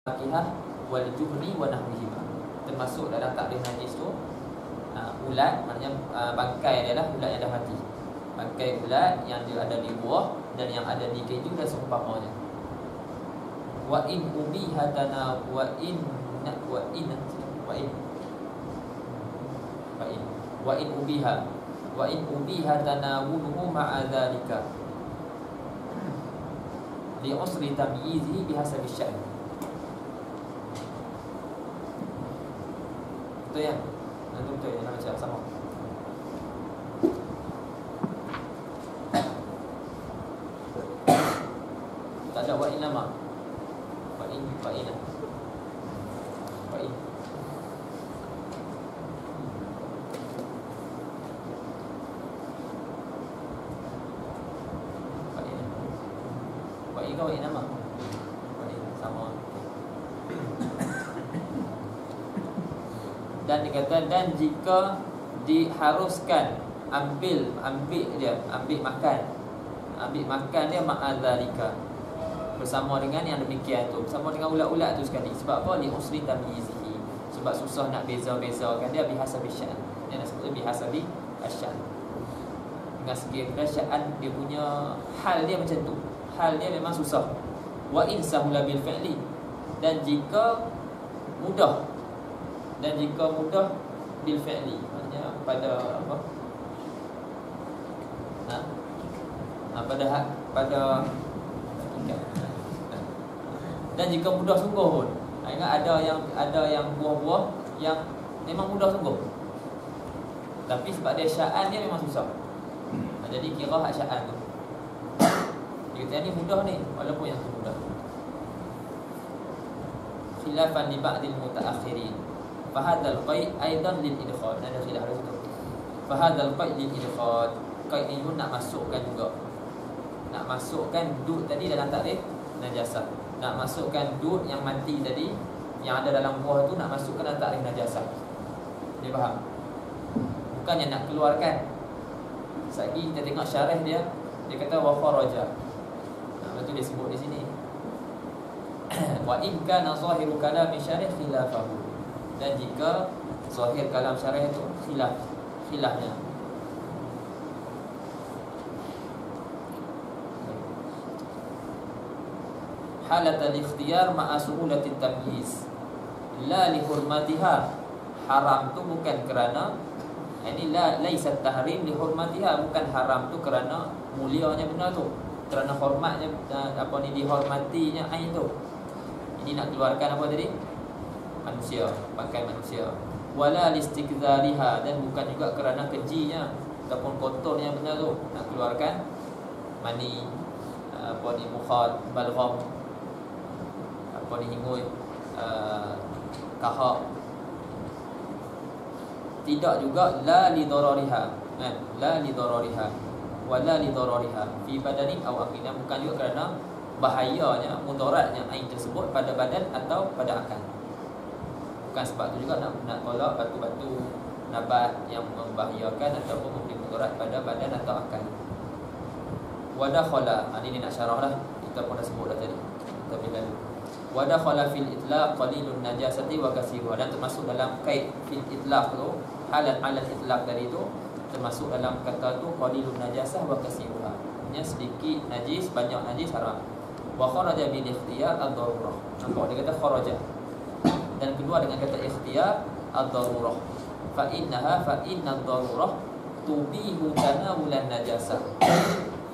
fakihah wal juhri wa nahwihima. Termasuk dalam takrif najis tu ulat, maknanya bangkai dia lah ulat yang dah mati. Bangkai ulat yang dia ada di buah dan yang ada di keju dan seumpamanya. Wa in ubihatana wa in ubiha tanawuluhu ma'a dhalika li usri tamyizihi bihasabi sya'n. Betul ya? Betul ya, nak baca sama. Tak ada wa in lama. Wa in kau ini nama sama. Dan dikata, dan jika diharuskan ambil makan dia ma'adzalika, bersama dengan yang demikian tu, bersama dengan ulat-ulat tu sekali. Sebab apa? Li usri tamyizihi, sebab susah nak beza-bezakan dia bihasabi sya'n. Dia nak sebut bihasabi asya'n, dengan segi kedasyaan dia punya hal dia macam tu. Hal dia memang susah. Wa in sahula bil fi'li, dan jika mudah bil fi'li, maknanya pada apa? Pada dan jika mudah sungguh pun. Ingat ada yang buah-buah yang memang mudah sungguh, tapi sebab dia sya'an dia memang susah. Jadi kira hak sya'an tu. Kita ni mudah ni, walaupun yang tu mudah. Khilafan li ba'dil mutaakhirin. Fa hadzal qaid aidan lil idkhal. Ada khilaf di situ. Fa hadzal qaid lil idkhal. Qaid ni pun nak masukkan juga. Nak masukkan dud tadi dalam takrif najasah. Nak masukkan dud yang mati tadi yang ada dalam buah tu, nak masukkan dalam takrif najasah. Dia faham? Bukannya nak keluarkan. Sekali kita tengok syarah dia kata wa kharaja. Itu dia sebut di sini. Wa in kana zahiru kalam syarih khilafahu, dan jika zahir kalam syarih itu khilafnya. Halat al-ikhtiyar ma'a su'ulati tamyiz la li hurmatiha. Haram tu bukan kerana ini laisa tahrim li hurmatiha, bukan haram tu kerana mulianya benda tu, kerana hormatnya dihormatinya ain tu. Ini nak keluarkan apa tadi? Manusia, bangkai manusia. Wala listikzariha, dan bukan juga kerana kejinya ataupun kotornya benda tu, nak keluarkan mani, mukhat, balgham, hingui, kahak. Tidak juga la li darariha, la li darariha wala li darariha fi badanin aw aqidah, bukan juga kerana bahayanya, mudaratnya ain tersebut pada badan atau pada akal. Bukan sebab tu juga nak tolak batu-batu nabat yang membahayakan ataupun memberi mudarat pada badan atau akal. Wadakhala, ini nak syarah lah, kita pun dah sebut dah tadi tapi lalu. Wadakhala fil itlaq qalilun najasati wa kasiruha, dan termasuk dalam kait fil itlaq tu, halan ala itlaq dari itu termasuk dalam kata tu qalilun najasah wa kasiruha, nya sedikit najis, banyak najis haram. Wa kharaja bil ikhtiyar ad-darurah, nampak dia kata kharaja, dan kedua dengan kata ikhtiyar ad-darurah. Fa inna ad-darurah tubihu tanawulan najasah,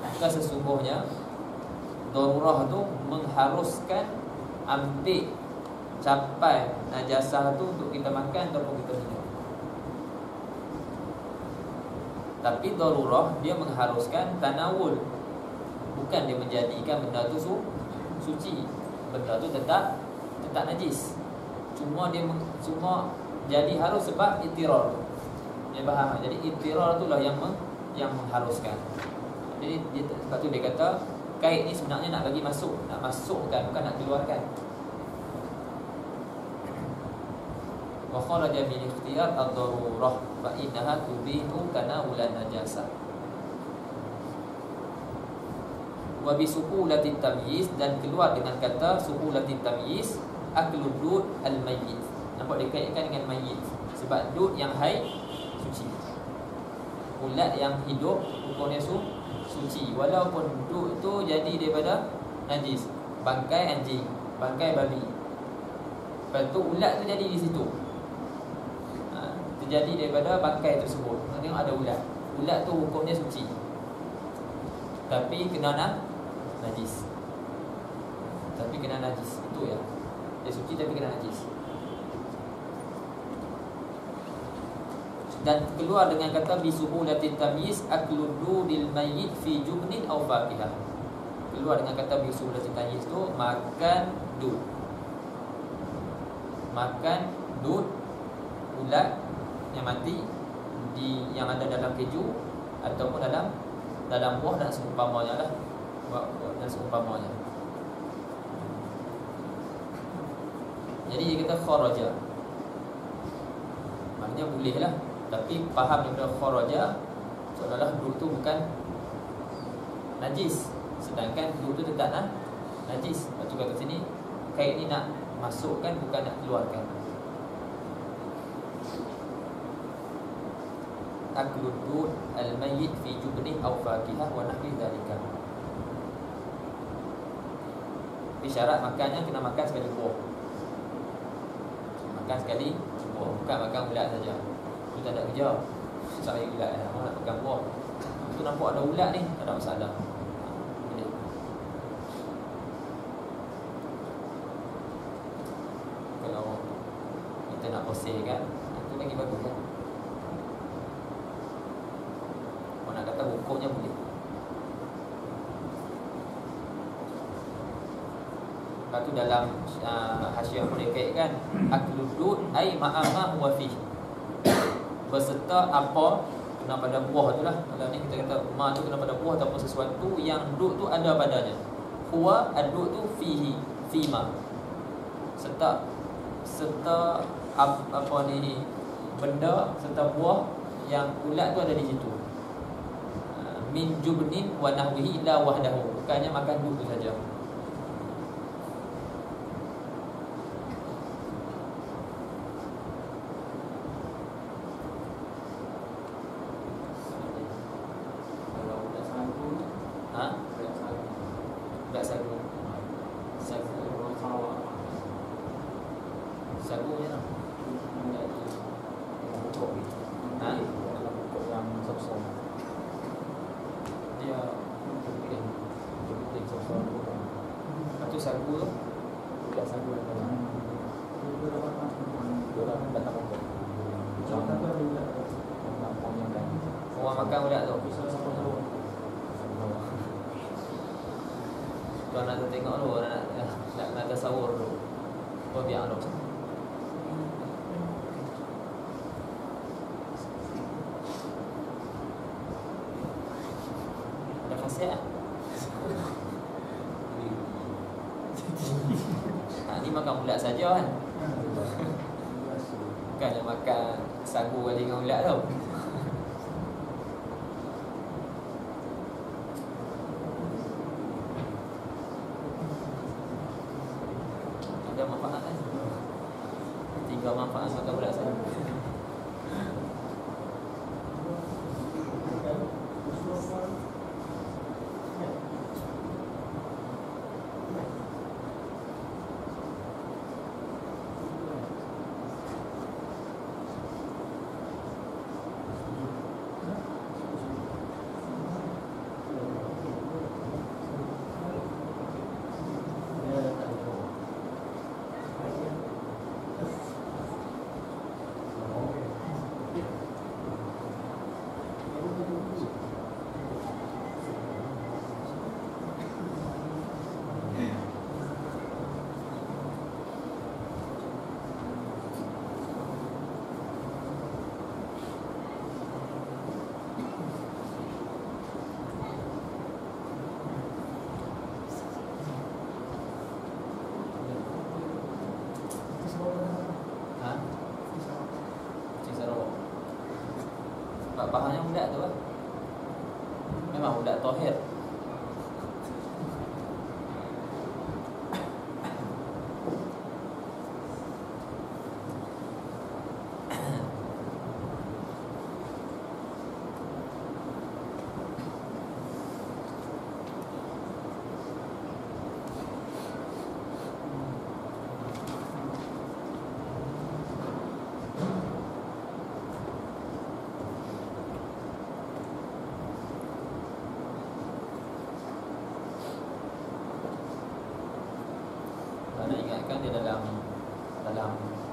maka sesungguhnya darurah tu mengharuskan ambil capai najasah tu untuk kita makan ataupun kita minum. Tapi darurah dia mengharuskan tanawul, bukan dia menjadikan benda tu suci. Benda tu tetap najis, cuma jadi harus sebab ittirar. Dia faham? Jadi ittirar itulah yang mengharuskan. Jadi sebab tu dia kata kait ni sebenarnya nak bagi masuk, nak masukkan, bukan nak keluarkan. Wa kharaja bil ikhtiyar ad-darurah fa innaha tubihu tanawulan najasah. Wa bi suhulati tamyiz, dan keluar dengan kata suhulati tamyiz aklu dud al-mayyit. Nampak dia kaitkan dengan mayyit. Sebab dud yang haid suci. Ulat yang hidup hukumnya suci. Walaupun dud tu jadi daripada najis. Bangkai anjing, bangkai babi. Lepas tu ulat tu jadi di situ. Terjadi daripada bangkai tersebut. Tengok ada ulat. Ulat tu hukumnya suci. Tapi kena najis. Tapi kena najis. Itu ya. Dia suci tapi kena najis. Dan keluar dengan kata bisuhulatit tamyiz aklu dudil mayyit fi jubnin aw faqihah. Keluar dengan kata bisuhulatit tamyiz tu makan dud. Makan dud ulat yang mati yang ada dalam keju ataupun dalam buah dan seumpamanya lah. Dan seumpamanya. Jadi dia kata kharaja. Maknanya boleh lah. Tapi faham daripada kharaja seolah-olah dud tu bukan najis. Sedangkan dud tu tetap najis. Lepas tu kata sini kait ni nak masukkan bukan nak keluarkan. Aklu dud al-mayyit fi jubnih aw faqihah wa nahwi dhalika. Syarat makannya kena makan sekali buah. Makan sekali buah, bukan makan ulat saja. Itu tak ada kerja. Saya ulat dah, nak makan buah. Itu nampak ada ulat ni, tak ada masalah. Boleh. Kalau kita nak posehkan, itu lagi bagus kan. Kalau nak kata hukumnya boleh. Lepas tu dalam hasyiah pun dia kaitkan aklud dud ai ma'ama huwa fi, beserta apa kena pada buah tu lah. Kalau ni kita kata ma tu kena pada buah ataupun sesuatu yang dud tu ada padanya. Huwa ad-dud tu fihi fima, serta apa ni benda serta buah yang ulat tu ada di situ. Min jubnin wa nahwihi la wahdahu, bukannya makan dud tu saja. Makan ulat tu. Tuan nak tengok dulu, nak tasawur dulu. Kau biar dulu. Ada khasiat. Ni makan ulat saja kan. Bukannya makan sagu kali dengan ulat tau. Manfaat makan ulat saja. Bahannya ulat tu lah. Memang ulat tahir. dia dalam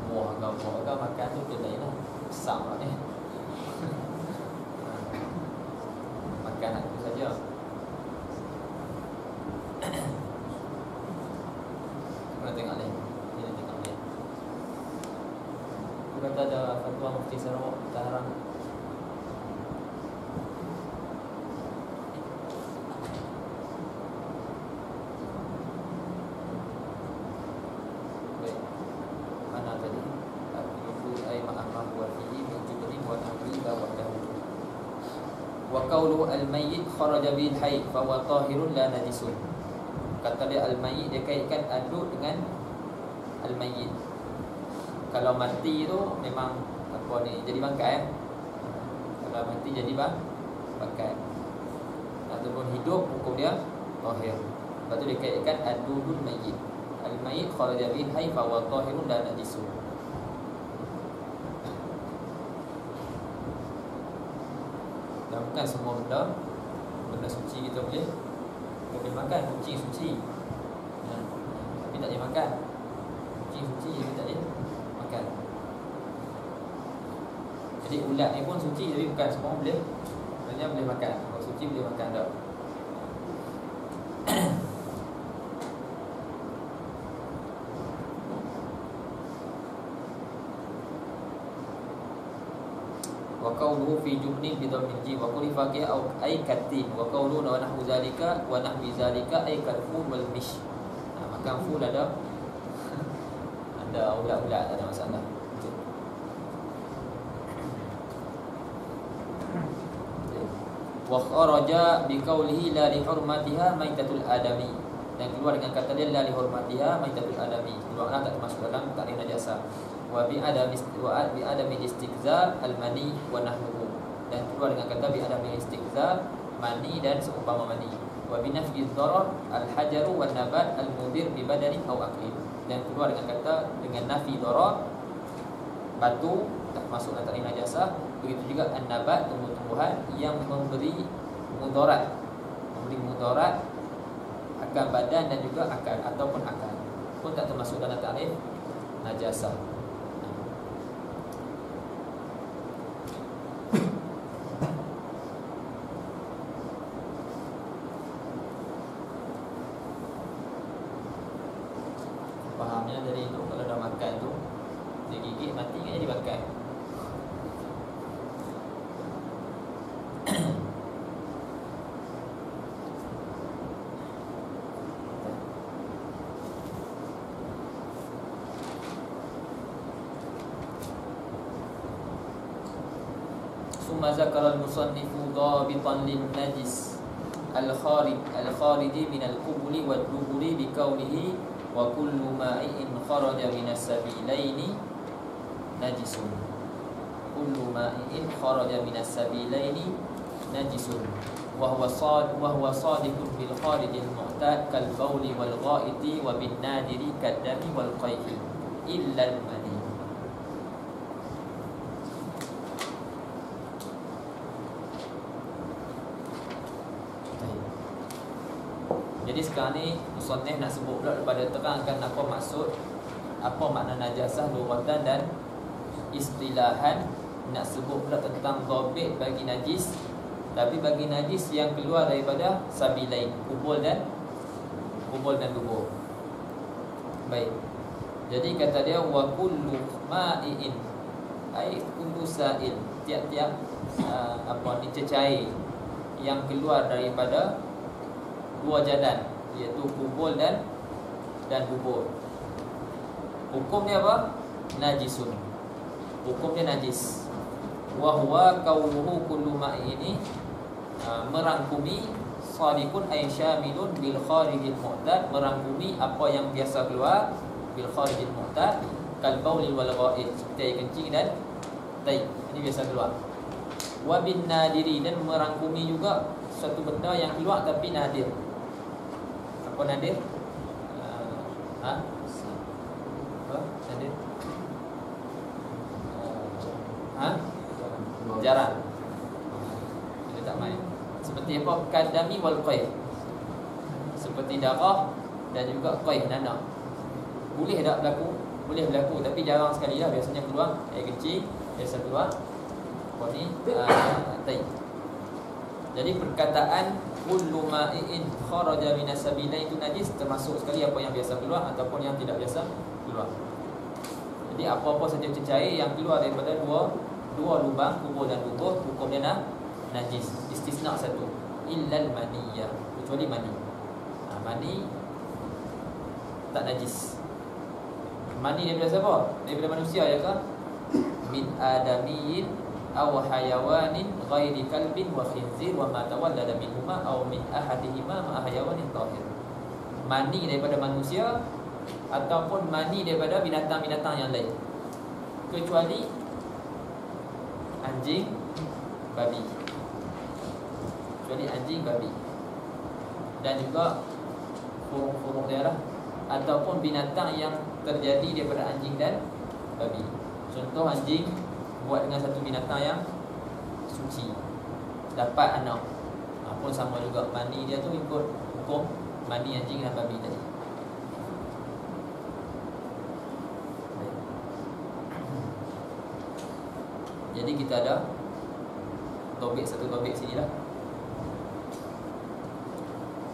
muah agak makan tu dia lain lah. Besar lah ni. Makan aku saja. Kita tengok ni. Kita tengok ni. Aku kata ada fatwa Mufti Sarawak kita haram. Wa qawlu al-mayyit kharaja bil hayy fa huwa tahirun la najisun. Kata dia al-mayyit dia kaitkan adud dengan al-mayyit. Kalau mati tu memang apa ni jadi bangkai. Kalau mati jadi bangkai. Ataupun hidup hukum dia tahir. Lepas tu dia kaitkan adudul mayyit. Al-mayyit kharaja bil hayy fa huwa tahirun la najisun. Bukan semua benda suci kita boleh makan. Kucing suci tapi tak boleh makan. Kucing suci tapi tak boleh makan. Jadi ulat ni pun suci tapi bukan semua boleh. Sebenarnya boleh makan. Kalau suci boleh makan tak. Wa qawluhu fi jubnin bi dhammil jim wa kulli faqih au ay katim wa qawluhu wa nahwu zalika wa nahwi zalika ay kalful wal mish. Maka ful ada ulat-ulat ada masalah. Wa kharaja bi qawlihi la li hurmatiha maitatul adami. Dan keluar dengan kata dia la li hurmatiha maitatul adami. Keluarlah tak termasuk dalam takdir najasa. Wa bi adami istiqzal al-mani wa nahnuhu. Dan keluar dengan kata bi adami istiqzal mani dan seumpama mani. Wa bi nafyi dharar al-hajaru wan nabat al-mudir bi badani aw aqli. Dan keluar dengan kata dengan nafi dharar batu tak masuk dalam takdir najasa. Begitu juga an-nabat tumbuh-tumbuhan yang memberi mudarat akan badan dan juga akal ataupun akal pun tak termasuk dalam takdir najasa. Fahamnya dari itu kalau dah makan tu dia gigit mati kan jadi bangkai. Summa zakara al-musannifu dhabitan lin-najis al-khariji min al-qubuli wad-duburi bi qawlihi wa kullu ma'in kharaja min as-sabilaini najisun. Kullu ma'in kharaja min as-sabilaini najisun wa huwa sadiqun bil kharij al-mu'tad kal bawli wal gha'iti wa bin nadiri kad dami wal qayhi illa al-mani. Jadi sekarang ni musannif nak sebut pula daripada terangkan apa maksud, apa makna najasah lughatan dan istilahan. Nak sebut pula tentang dhabit bagi najis, tapi bagi najis yang keluar daripada sabilain, kubul dan dubur. Baik. Jadi kata dia wa kullu ma'in ai kullu sa'il, tiap-tiap cecair yang keluar daripada dua jadan, iaitu kubul dan dubur. Hukum dia apa? Najisun. Hukum dia najis. Wa huwa qawluhu kullu ma'ini merangkumi sadiqun ay syamilun bil kharijil mu'tad, merangkumi apa yang biasa keluar bil kharijil mu'tad kal bauli wal gha'id, seperti air kencing dan tai, ini biasa keluar. Wa bin nadiri, dan merangkumi juga satu benda yang keluar tapi nadir. Apa nadir? Apa nadir? Jarang. Dia tak main. Seperti apa? Kadami wal qayh. Seperti darah dan juga qayh, nanah. boleh tak berlaku? Boleh berlaku, tapi jarang sekali lah. Biasanya keluar air kecil, biasa keluar apa ni, tai. Jadi perkataan kullu ma'in kharaja minas sabilain itu najis termasuk sekali apa yang biasa keluar ataupun yang tidak biasa keluar. Jadi apa-apa saja cecair yang keluar daripada dua lubang, kubur dan dubur, hukum dia najis. Istisna satu, illal maniyah, kecuali mani. Mani tak najis. Mani daripada siapa? Daripada manusia ya ke? Min adamiyin aw hayawanin ghairi kalbin wa khinzir wa ma tawallada minhuma aw min ahadihima ma hayawanin tahir. Mani daripada manusia ataupun mani daripada binatang-binatang yang lain, kecuali anjing, babi. Kecuali anjing, babi. Dan juga furung-furung dia lah, ataupun binatang yang terjadi daripada anjing dan babi. Contoh, anjing buat dengan satu binatang yang suci, dapat anak, pun sama juga. Mani dia tu ikut hukum mani anjing dan babi tadi. Jadi kita ada satu topik sini lah.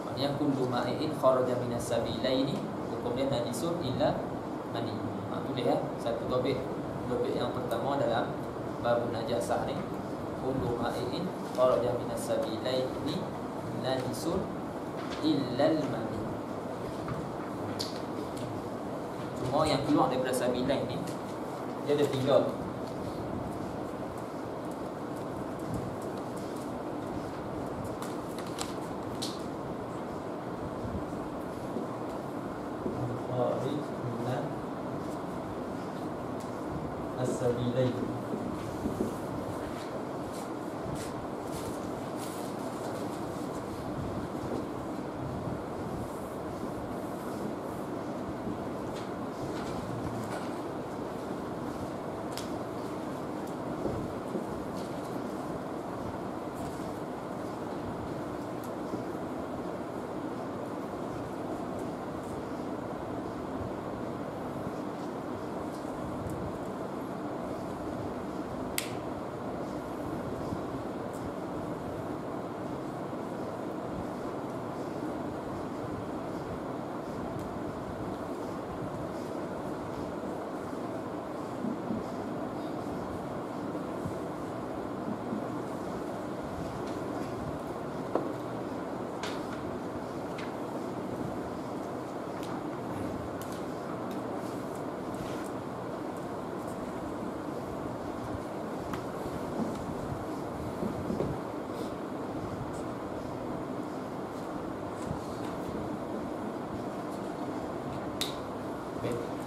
Maknanya kullu ma'in kharaja minas sabilaini, hukum dia najisun illa mani. Tulis ya, satu topik yang pertama dalam bab najasah ni, kullu ma'in kharaja minas sabilaini najisun illa mani. Cuma yang keluar daripada sabilain ni dia ada 3. As-sabilain.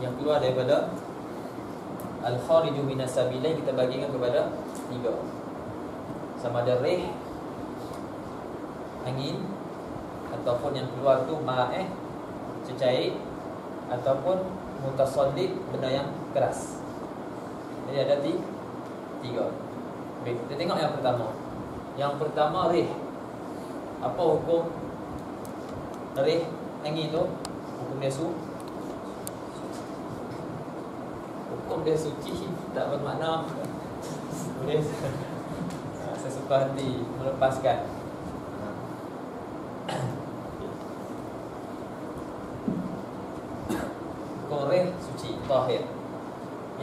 Yang keluar daripada al-khariju minas sabilain kita bagikan kepada 3. Sama ada rih, angin, ataupun yang keluar tu ma'eh, cecair, ataupun mutasallib, benda yang keras. Jadi ada 3. Baik, kita tengok yang pertama. Yang pertama, rih. Apa hukum rih, angin tu? Hukum dia hukum dia suci, tak bermakna boleh sesuka hati melepaskan. Hukum rih suci, tahir.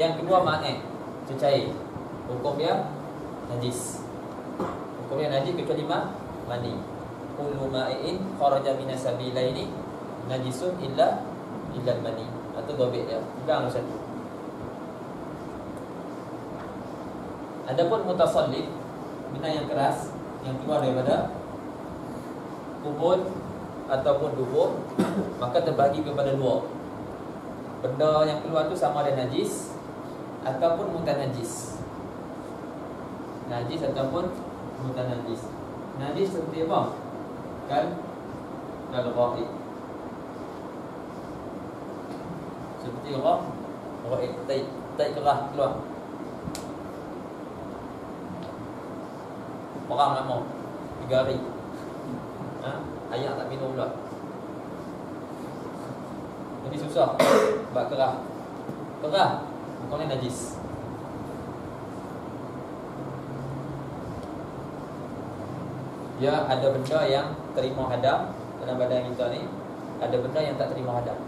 Yang kedua ma'eh, cecair, hukum dia najis. Hukum dia najis kecuali mani. Kullu ma'in kharaja minas sabilaini najisun illa mani. Atau dobit dia, pegang satu. Adapun mutasallib, benda yang keras yang keluar daripada kubur ataupun dubur, maka terbagi kepada 2. Benda yang keluar tu sama ada najis ataupun mutanajis. Najis ataupun mutanajis. Najis seperti apa? Kal-ghaib. Seperti ghaib, tai kerah keluar. Orang lama 3 hari, ayah tak minum pula. Tapi susah bab kerah. Kerah hukumnya najis. Dia ada benda yang terima hadam dalam badan kita ni, ada benda yang tak terima hadam.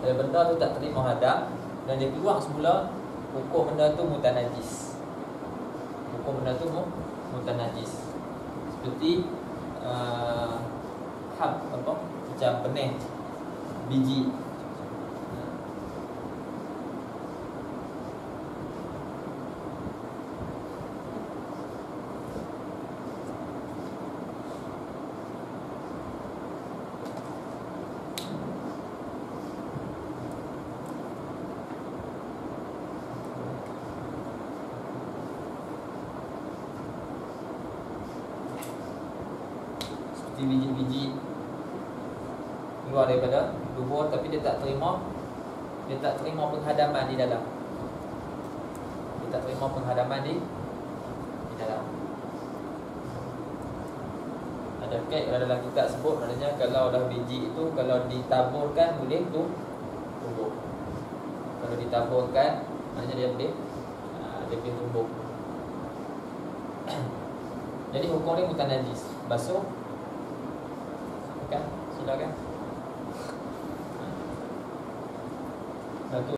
Ada benda tu tak terima hadam dan dia keluar semula, hukum benda tu mutanajis. Hukum benda tu mutanajis. Seperti hab apa? Macam benih biji. Biji-biji keluar daripada dubur tapi dia tak terima penghadaman di dalam. Dia tak terima penghadaman di dalam. Ada dalam kitab sebut maknanya kalau dah biji itu kalau ditaburkan boleh tu tumbuh. Kalau ditaburkan maknanya dia boleh tumbuh. Jadi hukum dia mutanajis. Basuh kan? Silakan. Satu